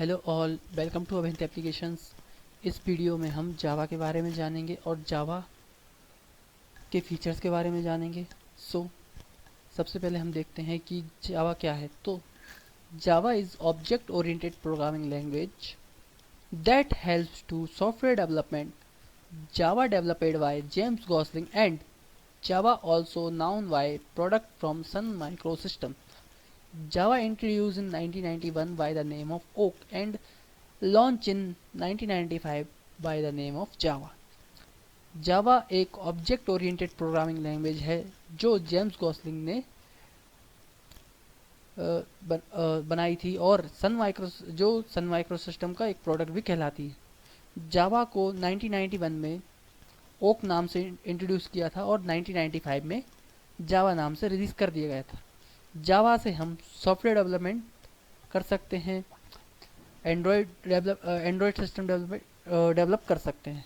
Hello all, welcome to अभिंत applications. इस video में हम जावा के बारे में जानेंगे और जावा के फीचर्स के बारे में जानेंगे। सबसे पहले हम देखते हैं कि जावा क्या है। तो Java is object oriented programming language that helps to software development. Java developed by James Gosling and Java also known by product from Sun micro system. Java introduced in 1991 by the name of Oak and launched in 1995 by the name of Java. Java एक object oriented programming language है जो James Gosling ने बनाई थी और सन micro system का एक product भी कहलाती है। जावा को 1991 में ओक नाम से इंट्रोड्यूस किया था और 1995 में जावा नाम से रिलीज कर दिया गया था। जावा से हम सॉफ्टवेयर डेवलपमेंट कर सकते हैं, एंड्रॉयड सिस्टम डेवलप कर सकते हैं।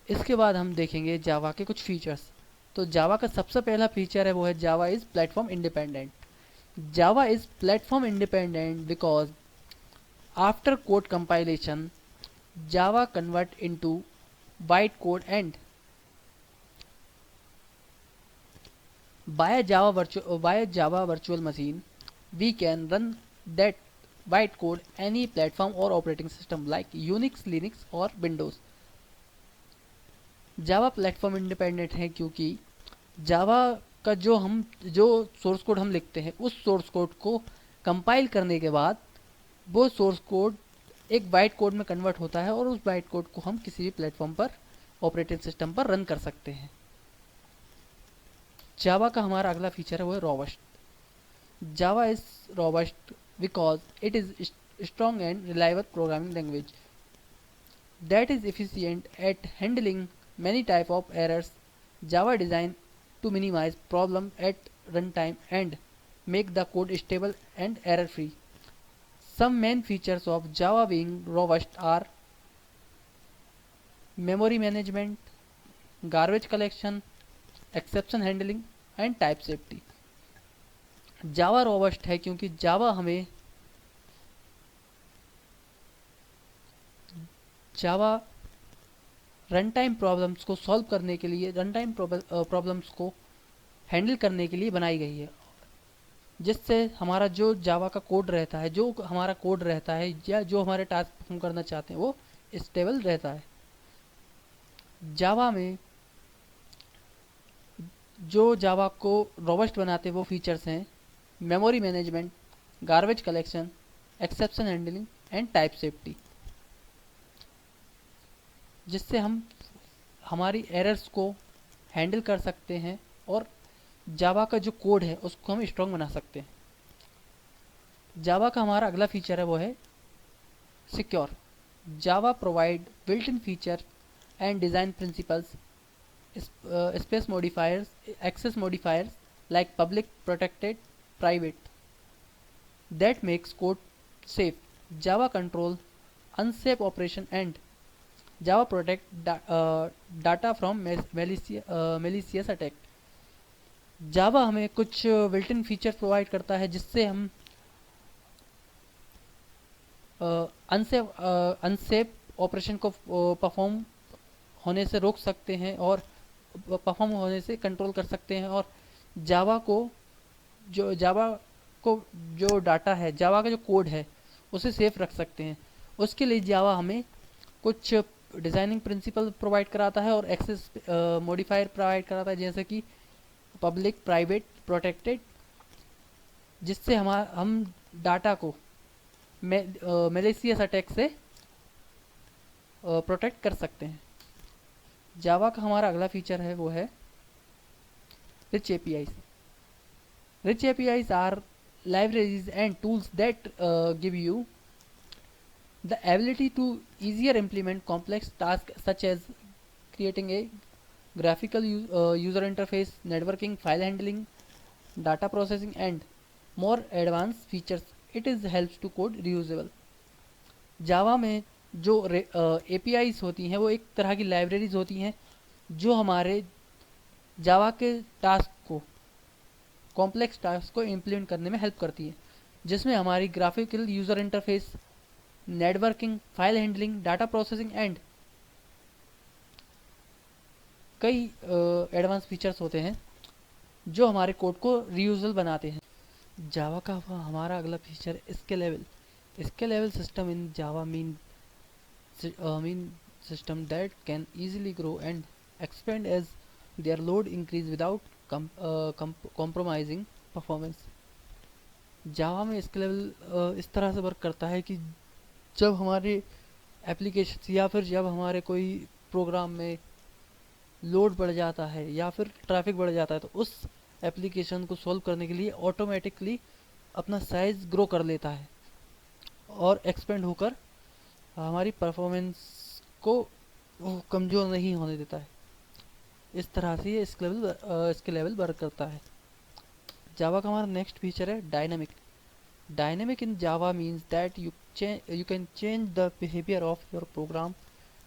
इसके बाद हम देखेंगे जावा के कुछ फीचर्स। तो जावा का सबसे पहला फीचर है वो है जावा is platform independent. Java is platform independent because after code compilation Java convert into byte code and via Java virtual machine, we can run that bytecode any platform or operating system like Unix, Linux और Windows. Java platform independent है क्योंकि Java का जो source code हम लिखते हैं उस source code को कंपाइल करने के बाद वो सोर्स कोड एक बाइट कोड में कन्वर्ट होता है और उस बाइट कोड को हम किसी भी प्लेटफॉर्म पर ऑपरेटिंग सिस्टम पर रन कर सकते हैं। जावा का हमारा अगला फीचर है वो है robust. Java is robust because it is strong and reliable programming language that is efficient at handling many type of errors. Java design to minimise problem at run time and make the code stable and error free. Some main features of Java being robust are memory management, garbage collection, exception handling and type safety. Java robust है क्योंकि Java run time problems को solve करने के लिए, run time problems को handle करने के लिए बनाई गई है, जिससे हमारा जो जावा का कोड रहता है, जो हमारा कोड रहता है या जो हमारे टास्क परफॉर्म करना चाहते हैं वो स्टेबल रहता है। जावा में जो जावा को रोबस्ट बनाते वो फीचर्स हैं memory management, garbage collection, exception handling and type safety, जिससे हम हमारी एरर्स को हैंडल कर सकते हैं और जावा का जो कोड है उसको हम स्ट्रॉन्ग बना सकते हैं। जावा का हमारा अगला फीचर है वो है secure. Java provide built in feature and design principles, space modifiers, access modifiers like public, protected, private that makes code safe. Java control unsafe operation and Java protect data from malicious attack. Java हमें कुछ built in feature provide करता है जिससे हम unsafe operation को perform होने से रोक सकते हैं और परफॉर्म होने से कंट्रोल कर सकते हैं और जावा को जो डाटा है, जावा का जो कोड है उसे सेफ रख सकते हैं। उसके लिए जावा हमें कुछ डिज़ाइनिंग प्रिंसिपल प्रोवाइड कराता है और एक्सेस मॉडिफायर प्रोवाइड कराता है, जैसे कि पब्लिक, प्राइवेट, प्रोटेक्टेड, जिससे हम डाटा को मैलिशियस अटैक से प्रोटेक्ट कर सकते हैं। जावा का हमारा अगला फीचर है वो है rich APIs. Rich APIs are libraries and tools that give you the ability to easier implement complex tasks such as creating a graphical user interface, networking, file handling, data processing and more advanced features. It is helps to code reusable. जावा में जो APIs होती हैं वो एक तरह की libraries होती हैं जो हमारे जावा के टास्क को, कॉम्प्लेक्स टास्क को इम्प्लीमेंट करने में हेल्प करती है। जिसमें हमारी graphical user interface, networking, file handling, data processing and कई एडवांस फीचर्स होते हैं जो हमारे कोड को रीयूजेबल बनाते हैं। जावा का हमारा अगला feature scalable. Scalable system in Java mean system that can easily grow and expand as their load increase without compromising performance। जावा में स्केलेबल इस तरह से वर्क करता है कि जब हमारे एप्लीकेशन या फिर जब हमारे कोई प्रोग्राम में लोड बढ़ जाता है या फिर ट्रैफिक बढ़ जाता है तो उस एप्लीकेशन को सॉल्व करने के लिए ऑटोमेटिकली अपना साइज ग्रो कर लेता है और एक्सपेंड होकर हमारी परफॉर्मेंस को कमज़ोर नहीं होने देता है। इस तरह से ये स्केलेबल वर्क करता है। जावा का हमारा नेक्स्ट फीचर है dynamic. Dynamic in Java means that you can change the behaviour of your program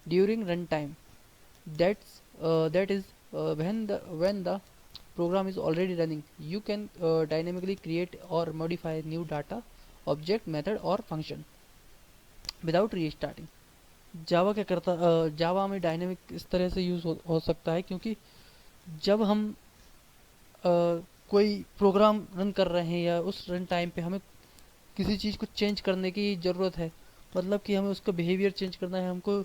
during run time. That is when the program is already running. You can dynamically create or modify new data, object, method or function without restarting। जावा क्या करता जावा में dynamic इस तरह से use हो सकता है क्योंकि जब हम कोई प्रोग्राम रन कर रहे हैं या उस रन टाइम पे हमें किसी चीज़ को चेंज करने की ज़रूरत है, मतलब कि हमें उसका बिहेवियर चेंज करना है, हमको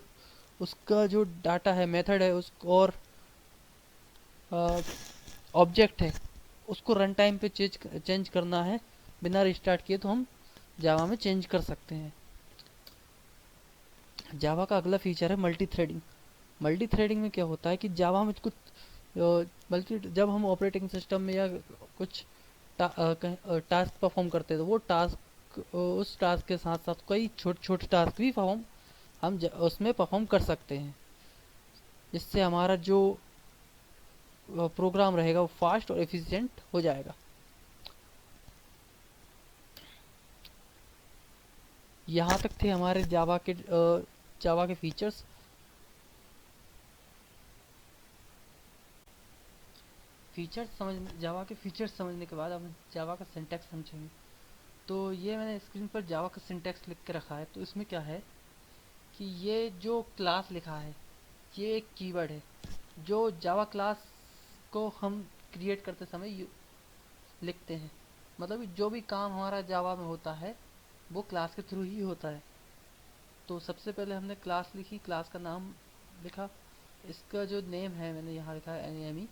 उसका जो डाटा है, मेथड है, उस और ऑब्जेक्ट है, उसको रन टाइम पे चेंज करना है बिना रिस्टार्ट किए, तो हम जावा में चेंज कर सकते हैं। जावा का अगला फीचर है मल्टी थ्रेडिंग। मल्टी थ्रेडिंग में क्या होता है कि जावा में कुछ जब हम ऑपरेटिंग सिस्टम में या कुछ टास्क परफॉर्म करते हैं तो वो टास्क उस टास्क के साथ साथ कई छोटे छोटे टास्क भी हम उसमें परफॉर्म कर सकते हैं, जिससे हमारा जो प्रोग्राम रहेगा वो फास्ट और एफिशिएंट हो जाएगा। यहाँ तक थे हमारे जावा के फीचर्स। जावा के फीचर्स समझने के बाद अब जावा का सिंटैक्स समझेंगे। तो ये मैंने स्क्रीन पर जावा का सिंटैक्स लिख के रखा है। तो इसमें क्या है कि ये जो क्लास लिखा है ये एक कीवर्ड है जो जावा क्लास को हम क्रिएट करते समय लिखते हैं। मतलब जो भी काम हमारा जावा में होता है वो क्लास के थ्रू ही होता है। तो सबसे पहले हमने क्लास लिखी, क्लास का नाम लिखा, इसका जो नेम है मैंने यहाँ लिखा है NAME,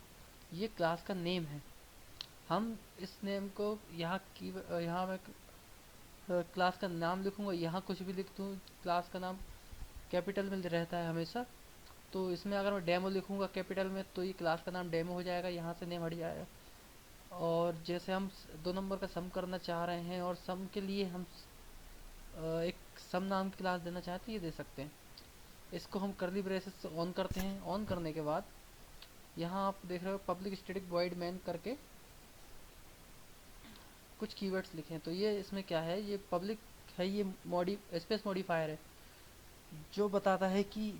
ये क्लास का नेम है। हम इस नेम को यहाँ मैं क्लास का नाम लिखूँगा, यहाँ कुछ भी लिख दूँ, क्लास का नाम कैपिटल में रहता है हमेशा। तो इसमें अगर मैं डेमो लिखूँगा कैपिटल में तो ये क्लास का नाम डेमो हो जाएगा, यहाँ से नेम हट जाएगा। और जैसे हम 2 नंबर का सम करना चाह रहे हैं और सम के लिए हम एक सम नाम की क्लास देना चाहते हैं, ये दे सकते हैं। इसको हम कर्ली ब्रेसेस से ऑन करते हैं। ऑन करने के बाद यहाँ आप देख रहे हो पब्लिक स्टैटिक वॉइड मैन करके कुछ कीवर्ड्स लिखे हैं। तो ये इसमें क्या है, ये पब्लिक है, ये स्पेस मॉडिफायर है जो बताता है कि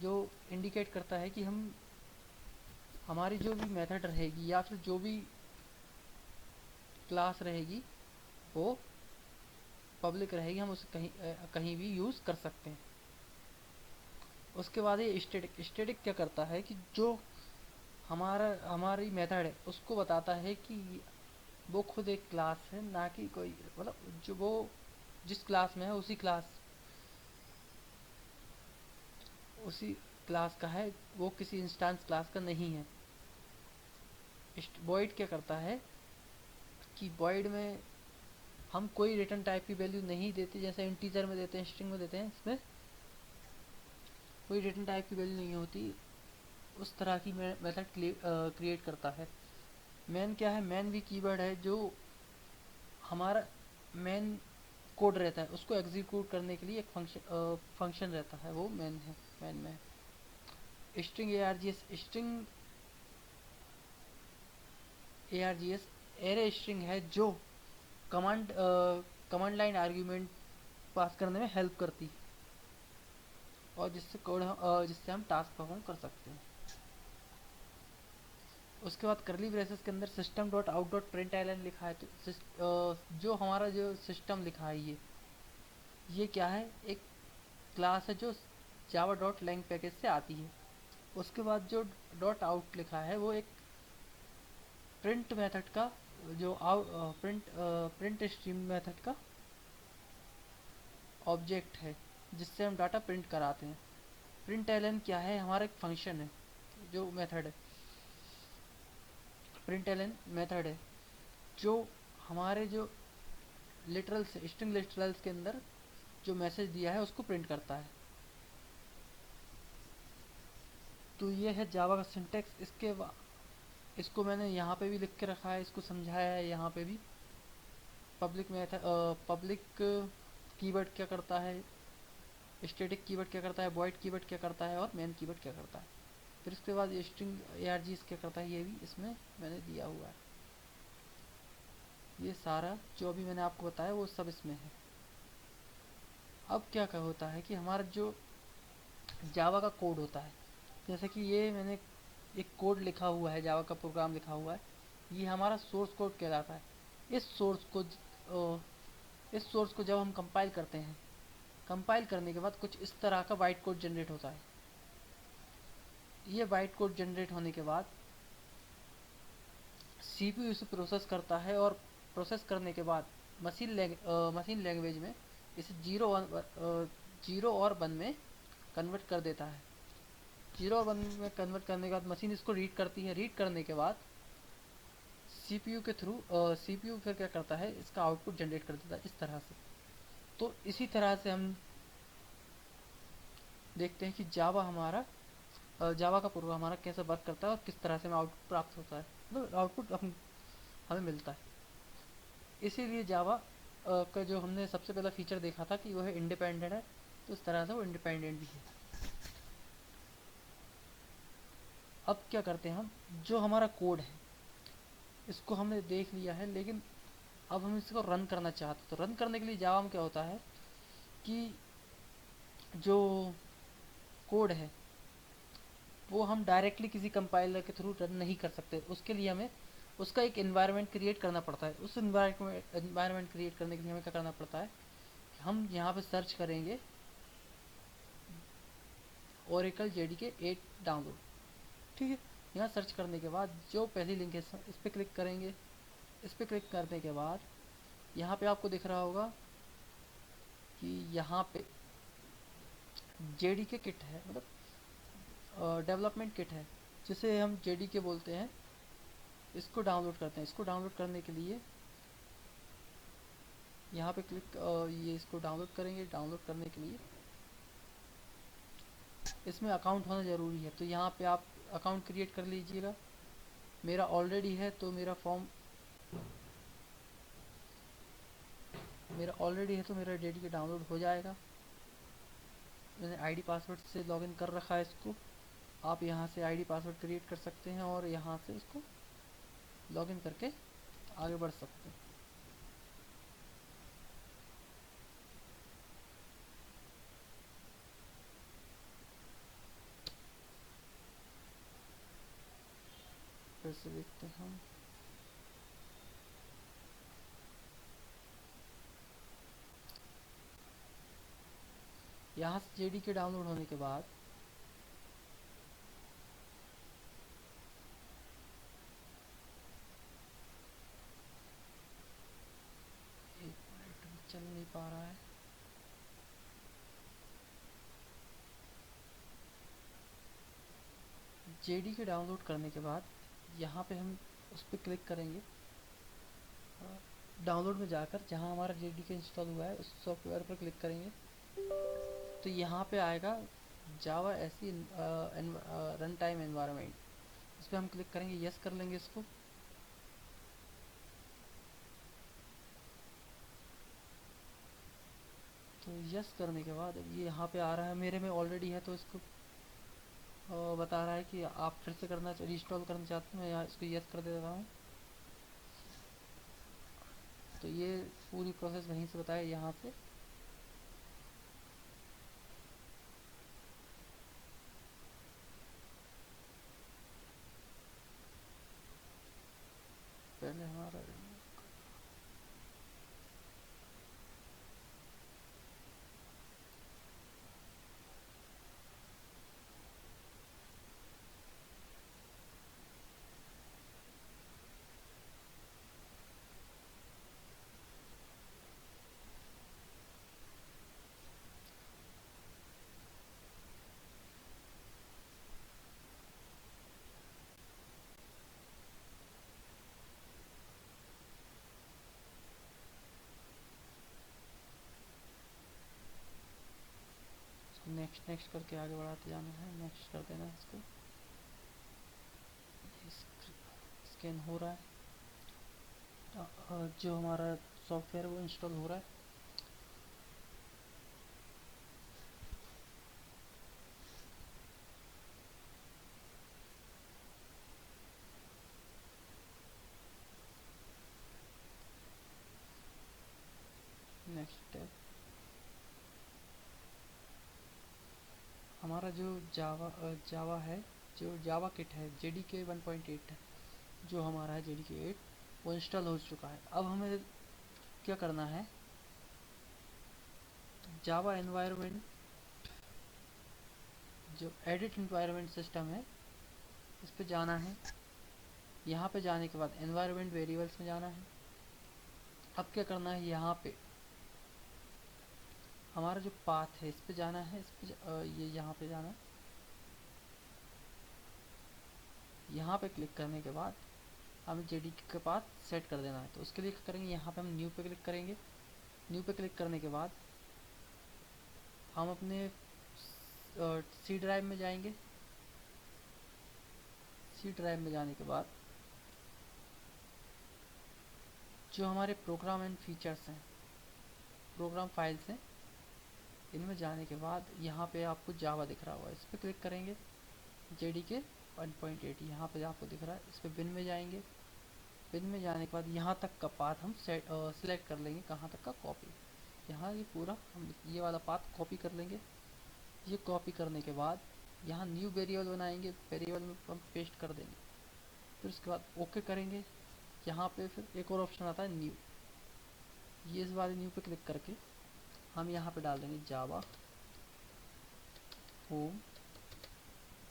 जो इंडिकेट करता है कि हम हमारी जो भी मेथड रहेगी या फिर जो भी क्लास रहेगी वो पब्लिक रहेगी, हम उसे कहीं भी यूज़ कर सकते हैं। उसके बाद ये स्टैटिक क्या करता है कि जो हमारी मेथड है उसको बताता है कि वो खुद एक क्लास है, ना कि कोई, मतलब जो वो जिस क्लास में है उसी क्लास का है, वो किसी इंस्टेंस क्लास का नहीं है। वॉइड क्या करता है कि वॉइड में हम कोई रिटर्न टाइप की वैल्यू नहीं देते, जैसे इंटीजर में देते हैं, स्ट्रिंग में देते हैं, इसमें कोई रिटर्न टाइप की वैल्यू नहीं होती। उस तरह की मेथड क्रिएट करता है। मैन क्या है, मैन भी कीवर्ड है जो हमारा मैन कोड रहता है उसको एग्जीक्यूट करने के लिए एक फंक्शन रहता है, वो मैन है। मैन में स्ट्रिंग ARGS एरे स्ट्रिंग है जो कमांड लाइन आर्ग्यूमेंट पास करने में हेल्प करती है और जिससे हम टास्क परफॉर्म कर सकते हैं। उसके बाद करली ब्रेसेस के अंदर system dot out dot println लिखा है। तो जो हमारा जो सिस्टम लिखा है ये क्या है, एक क्लास है जो जावा डॉट लैंग पैकेज से आती है। उसके बाद जो डॉट आउट लिखा है वो एक प्रिंट मेथड का, जो प्रिंट स्ट्रीम मेथड का ऑब्जेक्ट है जिससे हम डाटा प्रिंट कराते हैं। प्रिंट एलन क्या है, हमारा एक फंक्शन है, जो मेथड है प्रिंट एलन मेथड है जो हमारे जो लिटरल्स स्ट्रिंग लिटरल्स के अंदर जो मैसेज दिया है उसको प्रिंट करता है। तो ये है जावा का सिंटेक्स। इसको मैंने यहाँ पे भी लिख के रखा है, इसको समझाया है यहाँ पे भी। पब्लिक मेथड, पब्लिक कीवर्ड क्या करता है, स्टैटिक कीवर्ड क्या करता है, वॉइड कीवर्ड क्या करता है और मेन कीवर्ड क्या करता है। फिर उसके बाद ये स्ट्रिंग args क्या करता है, ये भी इसमें मैंने दिया हुआ है। ये सारा जो अभी मैंने आपको बताया वो सब इसमें है। अब क्या होता है कि हमारा जो जावा का कोड होता है, जैसे कि ये मैंने एक कोड लिखा हुआ है, जावा का प्रोग्राम लिखा हुआ है, ये हमारा सोर्स कोड कहलाता है। इस सोर्स को जब हम कंपाइल करते हैं, कंपाइल करने के बाद कुछ इस तरह का वाइट कोड जनरेट होता है। ये वाइट कोड जनरेट होने के बाद सीपीयू इसे प्रोसेस करता है, और प्रोसेस करने के बाद मशीन लैंग्वेज में इसे जीरो और वन में कन्वर्ट कर देता है। जीरो और वन में कन्वर्ट करने के बाद मशीन इसको रीड करती है। रीड करने के बाद सीपीयू के थ्रू सीपीयू फिर क्या करता है, इसका आउटपुट जनरेट कर देता है इस तरह से। तो इसी तरह से हम देखते हैं कि जावा का प्रोग्राम हमारा कैसे वर्क करता है और किस तरह से हमें आउटपुट प्राप्त होता है, मतलब आउटपुट हमें मिलता है। इसीलिए जावा का जो हमने सबसे पहला फीचर देखा था कि वो है इंडिपेंडेंट है, तो इस तरह से वो इंडिपेंडेंट भी है। अब क्या करते हैं हम, जो हमारा कोड है इसको हमने देख लिया है, लेकिन अब हम इसको रन करना चाहते हैं। तो रन करने के लिए जावा में क्या होता है कि जो कोड है वो हम डायरेक्टली किसी कंपाइलर के थ्रू रन नहीं कर सकते। उसके लिए हमें उसका एक एनवायरनमेंट क्रिएट करना पड़ता है। उस एनवायरनमेंट क्रिएट करने के लिए हमें क्या करना पड़ता है, हम यहाँ पे सर्च करेंगे ओरेकल जेडीके 8 डाउनलोड, ठीक है। यहाँ सर्च करने के बाद जो पहली लिंक है इस पर क्लिक करेंगे। इस पर क्लिक करने के बाद यहाँ पे आपको दिख रहा होगा कि यहाँ पे जेडीके किट है, मतलब डेवलपमेंट किट है, जिसे हम जेडीके बोलते हैं। इसको डाउनलोड करते हैं। इसको डाउनलोड करने के लिए यहाँ पे ये इसको डाउनलोड करेंगे। डाउनलोड करने के लिए इसमें अकाउंट होना ज़रूरी है, तो यहाँ पे आप अकाउंट क्रिएट कर लीजिएगा। मेरा ऑलरेडी है तो मेरा जेडीके डाउनलोड हो जाएगा। मैंने आईडी पासवर्ड से लॉगिन कर रखा है इसको। आप यहाँ से आईडी पासवर्ड क्रिएट कर सकते हैं और यहाँ से इसको लॉगिन करके आगे बढ़ सकते हैं। फिर से देखते हैं हम। यहाँ से जेडीके डाउनलोड होने के बाद एक मिनट चल नहीं पा रहा है। जेडीके डाउनलोड करने के बाद यहाँ पे हम उस पर क्लिक करेंगे। डाउनलोड में जाकर जहाँ हमारा जेडीके इंस्टॉल हुआ है उस सॉफ्टवेयर पर क्लिक करेंगे, तो यहाँ पे आएगा जावा ऐसी रन टाइम एनवायरनमेंट। इस पर हम क्लिक करेंगे, यस कर लेंगे इसको। तो यस करने के बाद अब ये यहाँ पे आ रहा है, मेरे में ऑलरेडी है तो इसको बता रहा है कि आप फिर से रीइंस्टॉल करना चाहते हैं। मैं यहाँ इसको यस कर दे रहा हूँ। तो ये पूरी प्रोसेस वहीं से बताया यहाँ से। नेक्स्ट नेक्स्ट करके आगे बढ़ाते जाना है, नेक्स्ट कर देना है इसको। स्कैन हो रहा है, जो हमारा सॉफ्टवेयर वो इंस्टॉल हो रहा है। नेक्स्ट स्टेप, हमारा जो जावा है, जो जावा किट है JDK 1.8 है, जो हमारा है JDK 8, वो इंस्टॉल हो चुका है। अब हमें क्या करना है, जावा एनवायरनमेंट, जो एडिट एनवायरनमेंट सिस्टम है, इस पे जाना है। यहाँ पे जाने के बाद एनवायरनमेंट वेरिएबल्स में जाना है। अब क्या करना है, यहाँ पे हमारा जो पाथ है इस पे जाना है, इस पे ये यहाँ पे जाना है। यहाँ पे क्लिक करने के बाद हमें JDK के पाथ सेट कर देना है। तो उसके लिए क्या करेंगे, यहाँ पे हम न्यू पे क्लिक करेंगे। न्यू पे क्लिक करने के बाद हम अपने सी ड्राइव में जाएंगे। सी ड्राइव में जाने के बाद जो हमारे प्रोग्राम एंड फीचर्स हैं, प्रोग्राम फाइल्स हैं, इनमें जाने के बाद यहाँ पे आपको जावा दिख रहा होगा, इस पर क्लिक करेंगे। JDK 1.8 यहाँ पे आपको दिख रहा है, इस पर बिन में जाएंगे। बिन में जाने के बाद यहाँ तक का पाथ हम सिलेक्ट कर लेंगे, कहाँ तक का कॉपी। यहाँ ये पूरा हम ये वाला पाथ कॉपी कर लेंगे। ये कॉपी करने के बाद यहाँ न्यू वेरिएबल बनाएंगे, वेरिएबल में हम पेस्ट कर देंगे। फिर उसके बाद ओके करेंगे। यहाँ पे फिर एक और ऑप्शन आता है न्यू, ये इस वाले न्यू पे क्लिक करके हम यहाँ पे डाल देंगे जावा होम,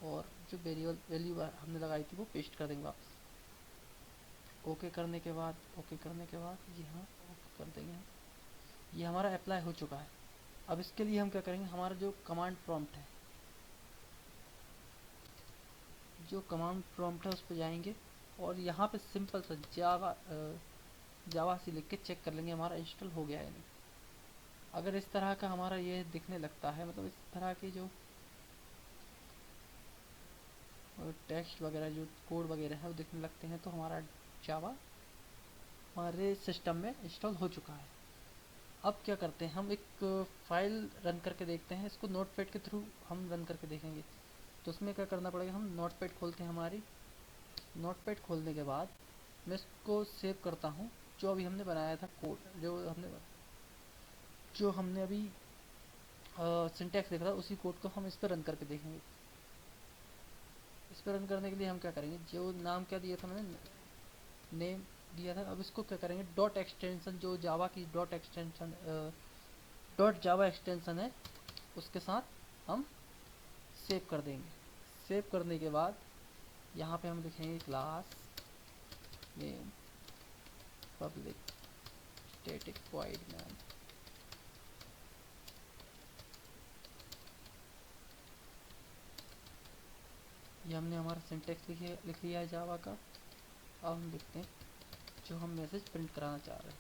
और जो वेरिएबल वैल्यू हमने लगाई थी वो पेस्ट कर देंगे वापस। ओके करने के बाद यहाँ ओके कर देंगे हम। ये हमारा अप्लाई हो चुका है। अब इसके लिए हम क्या करेंगे, हमारा जो कमांड प्रॉम्प्ट है, उस पर जाएंगे और यहाँ पे सिंपल सा जावा से लिख के चेक कर लेंगे हमारा इंस्टॉल हो गया है नहीं। अगर इस तरह का हमारा ये दिखने लगता है, मतलब इस तरह के जो टेक्स्ट वगैरह, जो कोड वगैरह है वो दिखने लगते हैं, तो हमारा जावा हमारे सिस्टम में इंस्टॉल हो चुका है। अब क्या करते हैं, हम एक फाइल रन करके देखते हैं। इसको नोटपैड के थ्रू हम रन करके देखेंगे। तो उसमें क्या करना पड़ेगा, हम नोटपैड खोलते हैं। हमारी नोटपैड खोलने के बाद मैं इसको सेव करता हूँ, जो अभी हमने बनाया था कोड, जो हमने अभी सिंटैक्स देखा था, उसी कोड को हम इस पर रन करके देखेंगे। इस पर रन करने के लिए हम क्या करेंगे, जो नाम क्या दिया था मैंने, नेम दिया था। अब इसको क्या करेंगे, डॉट एक्सटेंशन, जो जावा की डॉट जावा एक्सटेंशन है, उसके साथ हम सेव कर देंगे। सेव करने के बाद यहाँ पे हम लिखेंगे class name public static void main. ये हमने हमारा सिंटेक्स लिख लिया है जावा का। अब हम देखते हैं जो हम मैसेज प्रिंट कराना चाह रहे हैं।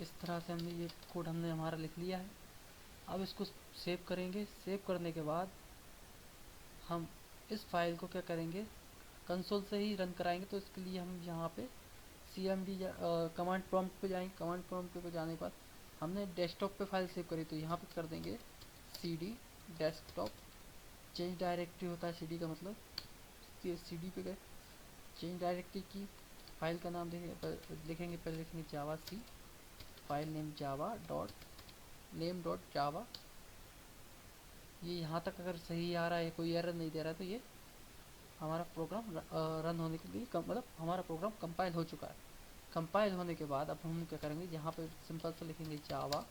इस तरह से हमने ये कोड हमारा लिख लिया है। अब इसको सेव करेंगे। सेव करने के बाद हम इस फाइल को क्या करेंगे, कंसोल से ही रन कराएंगे। तो इसके लिए हम यहाँ पे cmd कमांड प्रॉम्प्ट पे जाएंगे। कमांड प्रॉम्प्ट पे जाने के बाद हमने डेस्कटॉप पे फाइल सेव करी, तो यहाँ पे कर देंगे cd डेस्कटॉप। चेंज डायरेक्टरी होता है cd का मतलब, cd पे गए, चेंज डायरेक्टरी की फाइल का नाम लिखेंगे। पहले लिखेंगे javac, file name Java dot name dot Java. ये यहाँ तक अगर सही आ रहा है, कोई एरर नहीं दे रहा है, तो ये हमारा प्रोग्राम रन होने के लिए मतलब हमारा प्रोग्राम कंपाइल हो चुका है। कंपाइल होने के बाद अब हम क्या करेंगे, यहाँ पे सिंपल सा लिखेंगे जावा,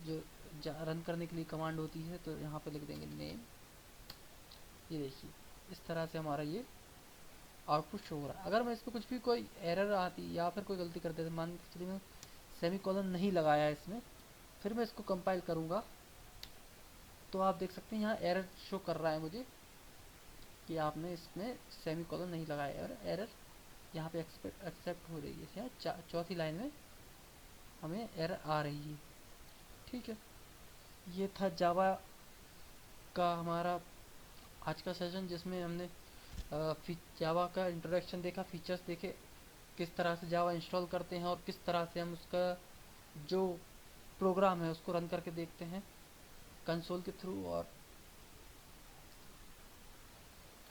जो रन करने के लिए कमांड होती है, तो यहाँ पे लिख देंगे नेम। ये देखिए इस तरह से हमारा ये आउटपुट शो हो रहा है। अगर मैं इस पर कुछ भी कोई एरर आती या फिर कोई गलती कर देता, मान के चलिए मैं सेमीकोलन नहीं लगाया है इसमें। फिर मैं इसको कंपाइल करूँगा तो आप देख सकते हैं यहाँ एरर शो कर रहा है मुझे कि आपने इसमें सेमीकोलन नहीं लगाया, और एरर यहाँ पे एक्सेप्ट हो रही है। यहाँ चौथी लाइन में हमें एरर आ रही है। ठीक है, ये था जावा का हमारा आज का सेशन, जिसमें हमने जावा का इंट्रोडक्शन देखा, फीचर्स देखे, किस तरह से जावा इंस्टॉल करते हैं और किस तरह से हम उसका जो प्रोग्राम है उसको रन करके देखते हैं कंसोल के थ्रू, और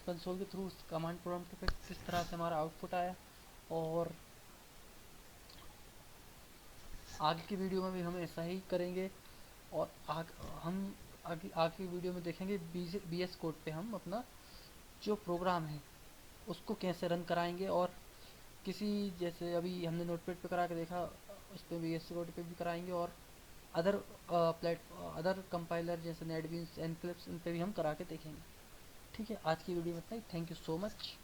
कंसोल के थ्रू कमांड प्रॉम्प्ट पे किस तरह से हमारा आउटपुट आया। और आगे की वीडियो में भी हम ऐसा ही करेंगे, और हम आगे की वीडियो में देखेंगे BS कोड पे हम अपना जो प्रोग्राम है उसको कैसे रन कराएंगे, और किसी जैसे अभी हमने नोटपैड पे करा के देखा उस पर BS कोड पे भी कराएंगे, और अदर कंपाइलर जैसे नेटबीन्स, एनक्लिप्स, इन पे भी हम करा के देखेंगे। ठीक है, आज की वीडियो में इतना ही। Thank you so much.